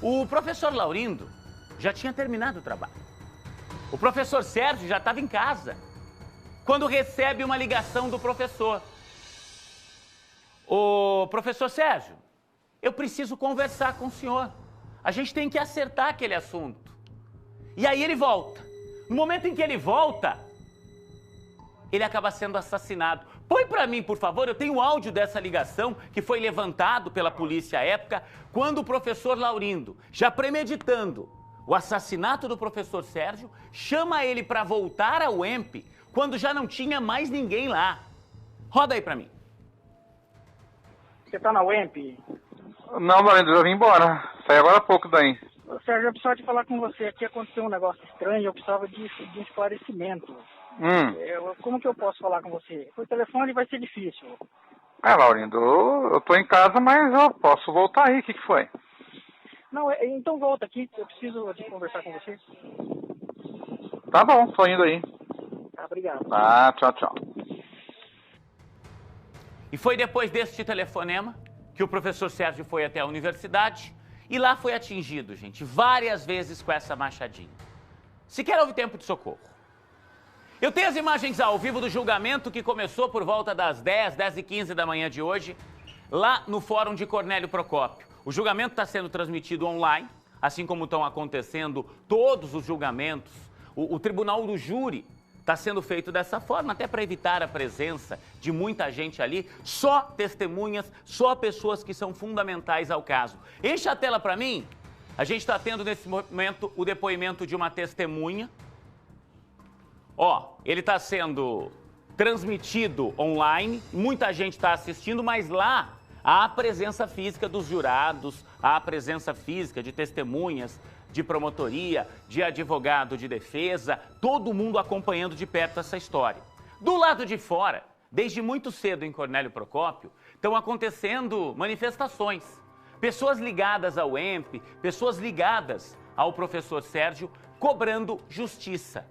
O professor Laurindo já tinha terminado o trabalho. O professor Sérgio já estava em casa, quando recebe uma ligação do professor. Ô, professor Sérgio, eu preciso conversar com o senhor. A gente tem que acertar aquele assunto. E aí ele volta. No momento em que ele volta, ele acaba sendo assassinado. Põe pra mim, por favor, eu tenho o áudio dessa ligação que foi levantado pela polícia à época, quando o professor Laurindo, já premeditando o assassinato do professor Sérgio, chama ele para voltar ao EMP, quando já não tinha mais ninguém lá. Roda aí pra mim. Você tá na UEMP? Não, Laurindo, eu vim embora. Saí agora há pouco daí. Sérgio, eu precisava de falar com você. Aqui aconteceu um negócio estranho, eu precisava de um esclarecimento. Como que eu posso falar com você? Por telefone vai ser difícil. Laurindo, eu tô em casa, mas eu posso voltar aí. O que foi? Não, então volta aqui, eu preciso de conversar com você. Tá bom, tô indo aí. Tá, obrigado. Tá, tchau, tchau. E foi depois deste telefonema que o professor Sérgio foi até a universidade e lá foi atingido, gente, várias vezes com essa machadinha. Sequer houve tempo de socorro. Eu tenho as imagens ao vivo do julgamento que começou por volta das 10h15 da manhã de hoje, lá no Fórum de Cornélio Procópio. O julgamento está sendo transmitido online, assim como estão acontecendo todos os julgamentos. O tribunal do júri está sendo feito dessa forma, até para evitar a presença de muita gente ali, só testemunhas, só pessoas que são fundamentais ao caso. Enche a tela para mim. A gente está tendo nesse momento o depoimento de uma testemunha. Ó, ele está sendo transmitido online, muita gente está assistindo, mas lá há a presença física dos jurados, há a presença física de testemunhas, de promotoria, de advogado de defesa, todo mundo acompanhando de perto essa história. Do lado de fora, desde muito cedo em Cornélio Procópio, estão acontecendo manifestações. Pessoas ligadas ao EMP, pessoas ligadas ao professor Sérgio, cobrando justiça.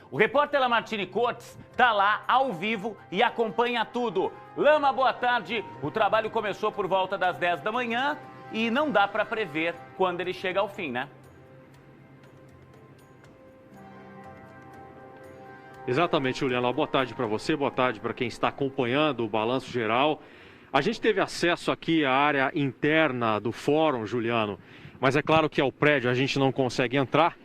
O repórter Lamartine Cortes está lá ao vivo e acompanha tudo. Lama, boa tarde. O trabalho começou por volta das 10 da manhã e não dá para prever quando ele chega ao fim, né? Exatamente, Juliana. Boa tarde para você, boa tarde para quem está acompanhando o Balanço Geral. A gente teve acesso aqui à área interna do fórum, Juliano, mas é claro que ao prédio a gente não consegue entrar.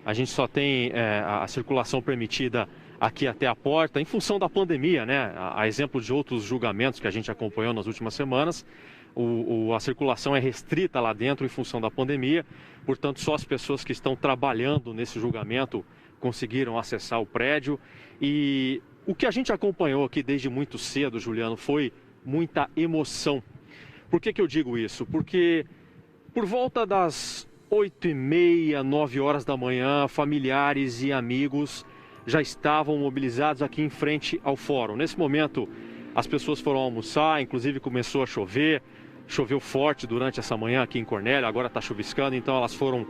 A gente só tem a circulação permitida aqui até a porta, em função da pandemia, né? A exemplo de outros julgamentos que a gente acompanhou nas últimas semanas, a circulação é restrita lá dentro em função da pandemia, portanto só as pessoas que estão trabalhando nesse julgamento conseguiram acessar o prédio. E o que a gente acompanhou aqui desde muito cedo, Juliano, foi muita emoção. Por que eu digo isso? Porque por volta das 8h30, 9 horas da manhã, familiares e amigos já estavam mobilizados aqui em frente ao fórum. Nesse momento, as pessoas foram almoçar, inclusive começou a chover, choveu forte durante essa manhã aqui em Cornélio, agora está chuviscando, então elas foram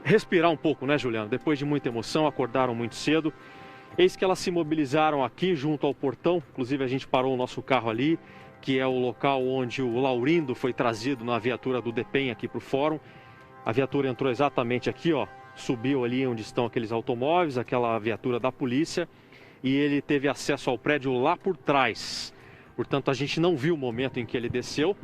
respirar um pouco, né, Juliano? Depois de muita emoção, acordaram muito cedo. Eis que elas se mobilizaram aqui junto ao portão, inclusive a gente parou o nosso carro ali, que é o local onde o Laurindo foi trazido na viatura do DEPEN aqui para o fórum. A viatura entrou exatamente aqui, ó, subiu ali onde estão aqueles automóveis, aquela viatura da polícia, e ele teve acesso ao prédio lá por trás. Portanto, a gente não viu o momento em que ele desceu,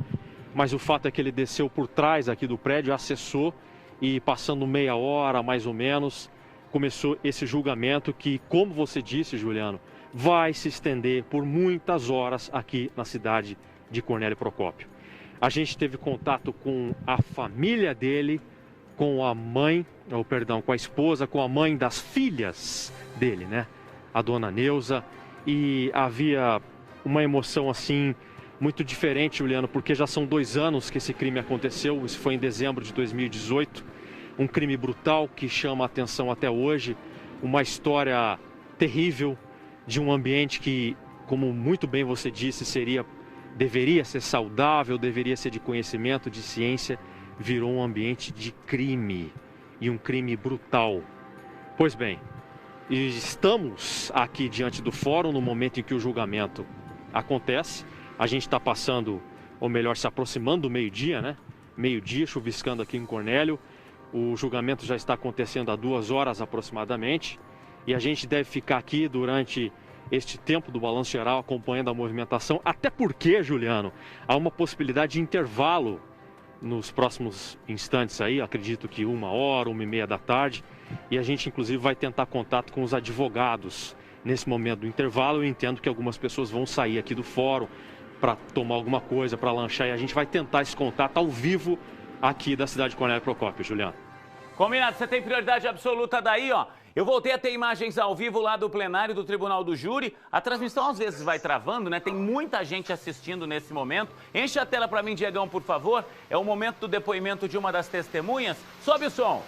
mas o fato é que ele desceu por trás aqui do prédio, acessou, e passando meia hora, mais ou menos, começou esse julgamento que, como você disse, Juliano, vai se estender por muitas horas aqui na cidade de Cornélio Procópio. A gente teve contato com a família dele, com a mãe, com a esposa, com a mãe das filhas dele, né? A dona Neuza, e havia uma emoção assim muito diferente, Juliano, porque já são 2 anos que esse crime aconteceu, isso foi em dezembro de 2018, um crime brutal que chama a atenção até hoje, uma história terrível de um ambiente que, como muito bem você disse, deveria ser saudável, deveria ser de conhecimento, de ciência, virou um ambiente de crime, e um crime brutal. Pois bem, estamos aqui diante do fórum no momento em que o julgamento acontece. A gente está passando, ou melhor, se aproximando do meio-dia, né? meio-dia, chuviscando aqui em Cornélio. O julgamento já está acontecendo há 2 horas aproximadamente. E a gente deve ficar aqui durante este tempo do balanço geral, acompanhando a movimentação. Até porque, Juliano, há uma possibilidade de intervalo nos próximos instantes aí, acredito que 1 hora, 1h30 da tarde. E a gente, inclusive, vai tentar contato com os advogados nesse momento do intervalo. Eu entendo que algumas pessoas vão sair aqui do fórum para tomar alguma coisa, para lanchar. E a gente vai tentar esse contato ao vivo aqui da cidade de Cornélio Procópio, Juliano. Combinado, você tem prioridade absoluta daí, ó. Eu voltei a ter imagens ao vivo lá do plenário do Tribunal do Júri. A transmissão às vezes vai travando, né? Tem muita gente assistindo nesse momento. Enche a tela para mim, Diegão, por favor. É o momento do depoimento de uma das testemunhas. Sobe o som.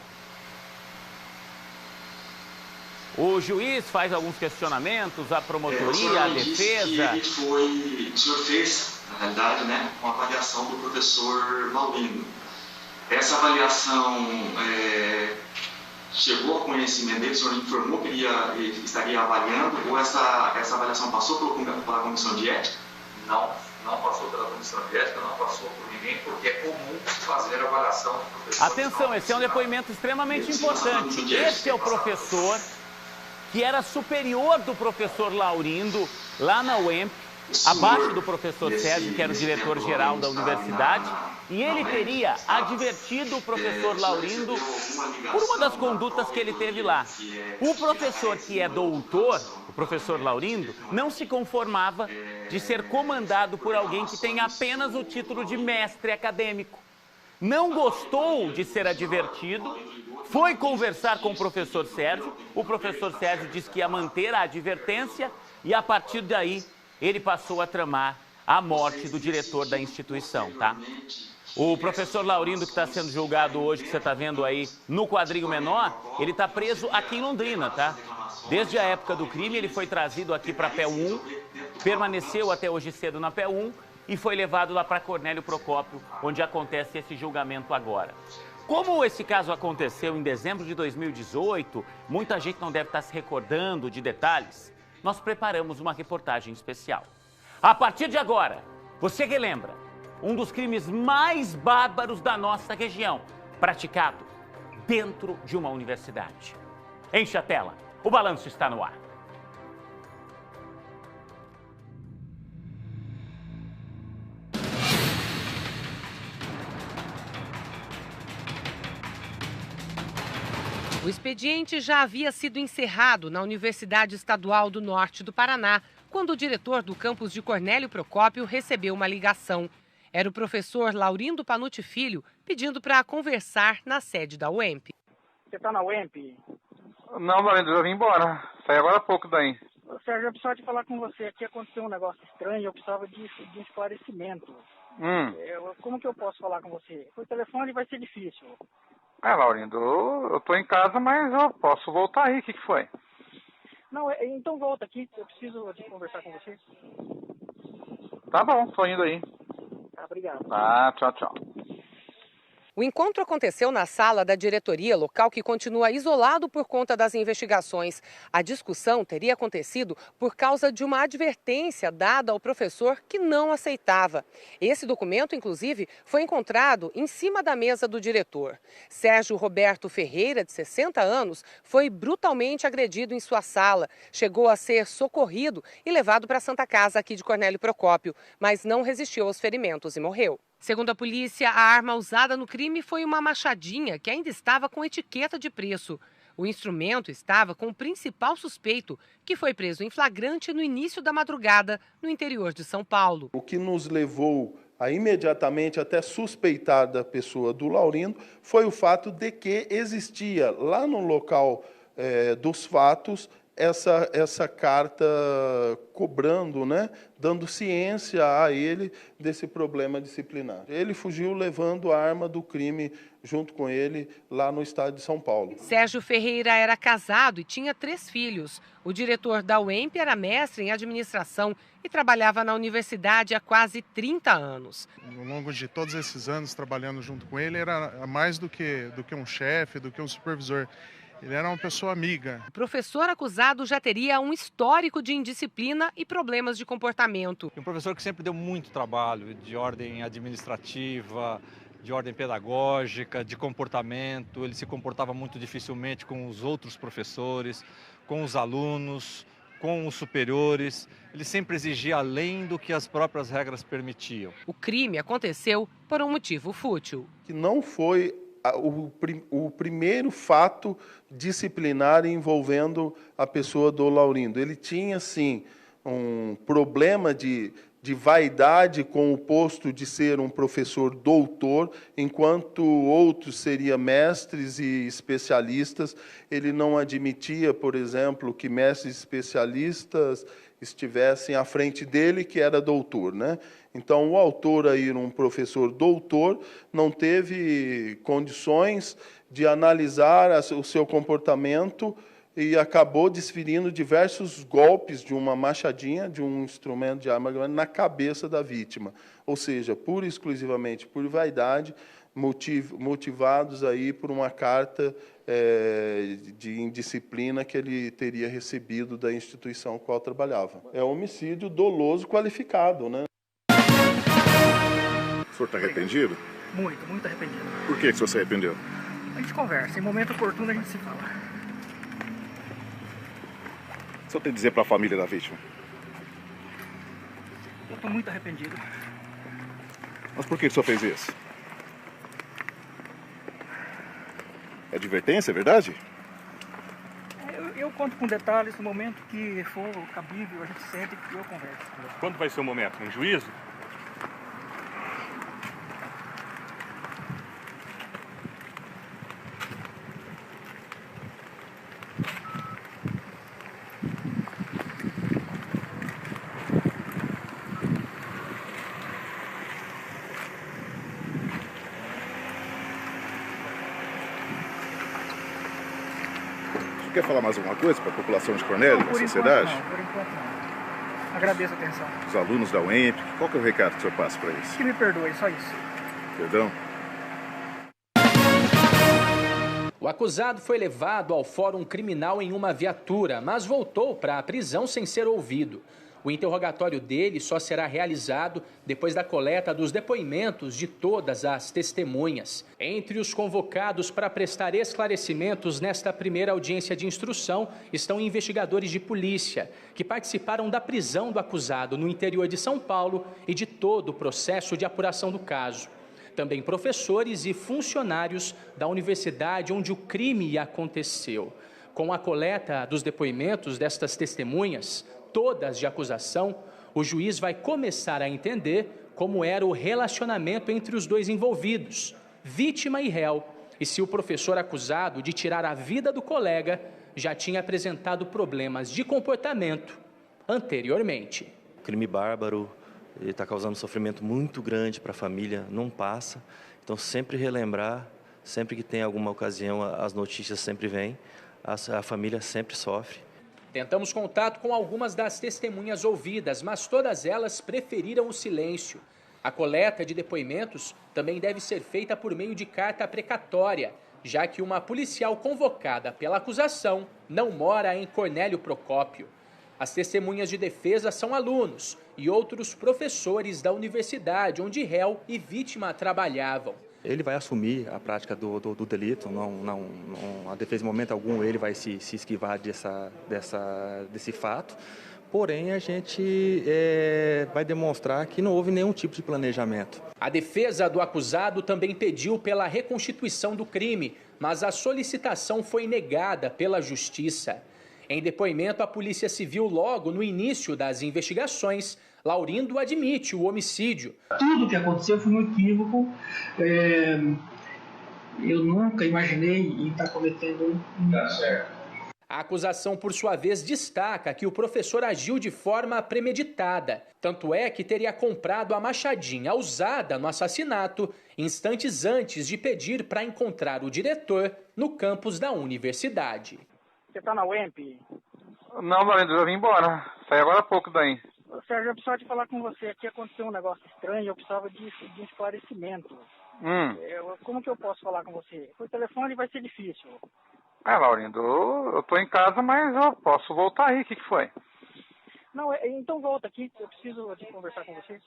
O juiz faz alguns questionamentos, a promotoria, a defesa. O senhor fez, na realidade, né, uma avaliação do professor Laurindo. Essa avaliação chegou ao conhecimento dele, o senhor informou que ele estaria avaliando, ou essa avaliação passou pela comissão de ética? Não passou pela comissão de ética, não passou por ninguém, porque é comum fazer avaliação do professor. Atenção, esse é um depoimento extremamente importante. Esse é o professor que era superior do professor Laurindo, lá na UEMP, abaixo do professor Sérgio, que era o diretor-geral da universidade, e ele teria advertido o professor Laurindo por uma das condutas que ele teve lá. O professor que é doutor, o professor Laurindo, não se conformava de ser comandado por alguém que tem apenas o título de mestre acadêmico. Não gostou de ser advertido, foi conversar com o professor Sérgio disse que ia manter a advertência e a partir daí ele passou a tramar a morte do diretor da instituição, tá? O professor Laurindo, que está sendo julgado hoje, que você está vendo aí no quadrinho menor, ele está preso aqui em Londrina, tá? Desde a época do crime, ele foi trazido aqui para a PE 1, permaneceu até hoje cedo na PE 1 e foi levado lá para Cornélio Procópio, onde acontece esse julgamento agora. Como esse caso aconteceu em dezembro de 2018, muita gente não deve estar se recordando de detalhes, nós preparamos uma reportagem especial. A partir de agora, você relembra um dos crimes mais bárbaros da nossa região, praticado dentro de uma universidade. Enche a tela, o balanço está no ar. O expediente já havia sido encerrado na Universidade Estadual do Norte do Paraná, quando o diretor do campus de Cornélio Procópio recebeu uma ligação. Era o professor Laurindo Panuti Filho pedindo para conversar na sede da UEMP. Você está na UEMP? Não, Laurindo, eu vim embora. Saí agora há pouco daí. Sérgio, eu precisava de falar com você. Aqui aconteceu um negócio estranho, eu precisava de um esclarecimento. Como que eu posso falar com você? Por telefone vai ser difícil. Laurindo, eu tô em casa, mas eu posso voltar aí. O que foi? Não, então volta aqui. Eu preciso de conversar com você. Tá bom, tô indo aí. Tá, obrigado. Tchau, tchau. O encontro aconteceu na sala da diretoria, local que continua isolado por conta das investigações. A discussão teria acontecido por causa de uma advertência dada ao professor que não aceitava. Esse documento, inclusive, foi encontrado em cima da mesa do diretor. Sérgio Roberto Ferreira, de 60 anos, foi brutalmente agredido em sua sala. Chegou a ser socorrido e levado para a Santa Casa aqui de Cornélio Procópio, mas não resistiu aos ferimentos e morreu. Segundo a polícia, a arma usada no crime foi uma machadinha que ainda estava com etiqueta de preço. O instrumento estava com o principal suspeito, que foi preso em flagrante no início da madrugada, no interior de São Paulo. O que nos levou a imediatamente até suspeitar da pessoa do Laurindo foi o fato de que existia lá no local dos fatos essa carta cobrando, né, dando ciência a ele desse problema disciplinar. Ele fugiu levando a arma do crime junto com ele lá no estado de São Paulo. Sérgio Ferreira era casado e tinha 3 filhos. O diretor da UEMP era mestre em administração e trabalhava na universidade há quase 30 anos. Ao longo de todos esses anos trabalhando junto com ele, era mais do que um chefe, do que um supervisor. Ele era uma pessoa amiga. O professor acusado já teria um histórico de indisciplina e problemas de comportamento. Um professor que sempre deu muito trabalho de ordem administrativa, de ordem pedagógica, de comportamento. Ele se comportava muito dificilmente com os outros professores, com os alunos, com os superiores. Ele sempre exigia além do que as próprias regras permitiam. O crime aconteceu por um motivo fútil. Que não foi o primeiro fato disciplinar envolvendo a pessoa do Laurindo. Ele tinha, sim, um problema de vaidade com o posto de ser um professor doutor, enquanto outros seriam mestres e especialistas. Ele não admitia, por exemplo, que mestres especialistas estivessem à frente dele, que era doutor, né? Então, o autor aí, um professor doutor, não teve condições de analisar o seu comportamento e acabou desferindo diversos golpes de uma machadinha, de um instrumento de arma na cabeça da vítima. Ou seja, pura e exclusivamente por vaidade, motivados aí por uma carta de indisciplina que ele teria recebido da instituição com a qual trabalhava. É homicídio doloso qualificado, né? O senhor está arrependido? Muito, muito arrependido. Por que o senhor se arrependeu? A gente conversa, em momento oportuno a gente se fala. O senhor tem a dizer para a família da vítima? Eu estou muito arrependido. Mas por que o senhor fez isso? É advertência, é verdade? Eu conto com detalhes no momento que for cabível, a gente sente e eu converso. Quando vai ser o momento? Um juízo? Quer falar mais alguma coisa para a população de Cornélio, da sociedade? Não, por enquanto não. Agradeço a atenção. Os alunos da UEMP, qual que é o recado que o senhor passa para eles? Que me perdoe, só isso. Perdão? O acusado foi levado ao fórum criminal em uma viatura, mas voltou para a prisão sem ser ouvido. O interrogatório dele só será realizado depois da coleta dos depoimentos de todas as testemunhas. Entre os convocados para prestar esclarecimentos nesta primeira audiência de instrução estão investigadores de polícia, que participaram da prisão do acusado no interior de São Paulo e de todo o processo de apuração do caso. Também professores e funcionários da universidade onde o crime aconteceu. Com a coleta dos depoimentos destas testemunhas, todas de acusação, o juiz vai começar a entender como era o relacionamento entre os dois envolvidos, vítima e réu, e se o professor acusado de tirar a vida do colega já tinha apresentado problemas de comportamento anteriormente. Crime bárbaro, está causando sofrimento muito grande para a família, não passa. Então, sempre relembrar, sempre que tem alguma ocasião, as notícias sempre vêm, a família sempre sofre. Tentamos contato com algumas das testemunhas ouvidas, mas todas elas preferiram o silêncio. A coleta de depoimentos também deve ser feita por meio de carta precatória, já que uma policial convocada pela acusação não mora em Cornélio Procópio. As testemunhas de defesa são alunos e outros professores da universidade onde réu e vítima trabalhavam. Ele vai assumir a prática do delito, a defesa em momento algum ele vai se esquivar desse fato, porém a gente vai demonstrar que não houve nenhum tipo de planejamento. A defesa do acusado também pediu pela reconstituição do crime, mas a solicitação foi negada pela Justiça. Em depoimento à Polícia Civil logo no início das investigações, Laurindo admite o homicídio. Tudo o que aconteceu foi um equívoco. Eu nunca imaginei em estar cometendo um... Tá certo. A acusação, por sua vez, destaca que o professor agiu de forma premeditada. Tanto é que teria comprado a machadinha usada no assassinato instantes antes de pedir para encontrar o diretor no campus da universidade. Você está na UEMP? Não, Laurindo, eu vim embora. Saí agora há pouco daí. Sérgio, eu precisava de falar com você. Aqui aconteceu um negócio estranho, eu precisava de um esclarecimento. Como que eu posso falar com você? Por telefone vai ser difícil. Laurindo, eu tô em casa, mas eu posso voltar aí. O que foi? Não, então volta aqui, eu preciso de conversar com você.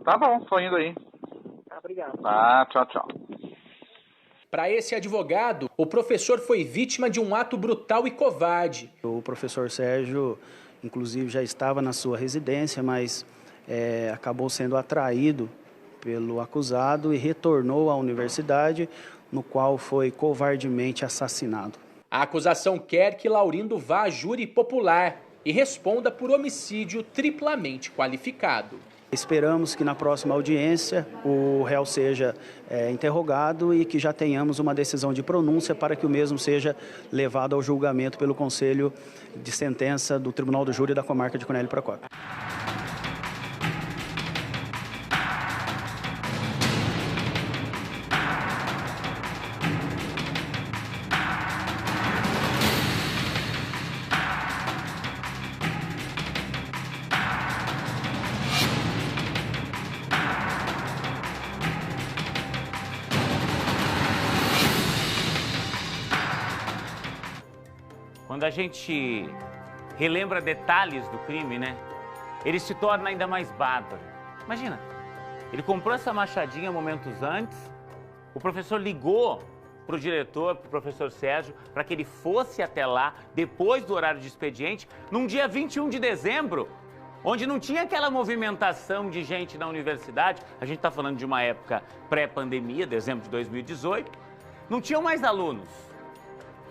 Tá bom, tô indo aí. Obrigado. Tchau, tchau. Para esse advogado, o professor foi vítima de um ato brutal e covarde. O professor Sérgio, inclusive, já estava na sua residência, mas acabou sendo atraído pelo acusado e retornou à universidade, no qual foi covardemente assassinado. A acusação quer que Laurindo vá a júri popular e responda por homicídio triplamente qualificado. Esperamos que na próxima audiência o réu seja interrogado e que já tenhamos uma decisão de pronúncia para que o mesmo seja levado ao julgamento pelo Conselho de Sentença do Tribunal do Júri da Comarca de Cornélio Procópio. Quando a gente relembra detalhes do crime, né? Ele se torna ainda mais bárbaro. Imagina, ele comprou essa machadinha momentos antes, o professor ligou para o diretor, para o professor Sérgio, para que ele fosse até lá, depois do horário de expediente, num dia 21 de dezembro, onde não tinha aquela movimentação de gente na universidade. A gente está falando de uma época pré-pandemia, dezembro de 2018, não tinham mais alunos.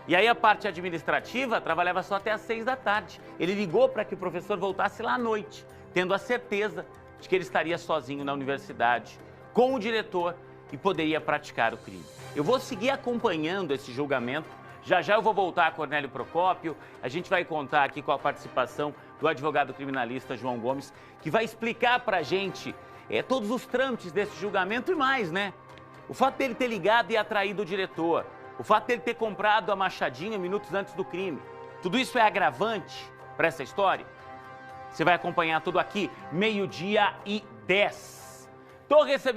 E aí a parte administrativa trabalhava só até às 6 da tarde. Ele ligou para que o professor voltasse lá à noite, tendo a certeza de que ele estaria sozinho na universidade, com o diretor, e poderia praticar o crime. Eu vou seguir acompanhando esse julgamento. Já já eu vou voltar a Cornélio Procópio. A gente vai contar aqui com a participação do advogado criminalista João Gomes, que vai explicar para a gente todos os trâmites desse julgamento e mais, né? O fato dele ter ligado e atraído o diretor, o fato dele ter comprado a machadinha minutos antes do crime, tudo isso é agravante para essa história? Você vai acompanhar tudo aqui, 12:10. Tô recebendo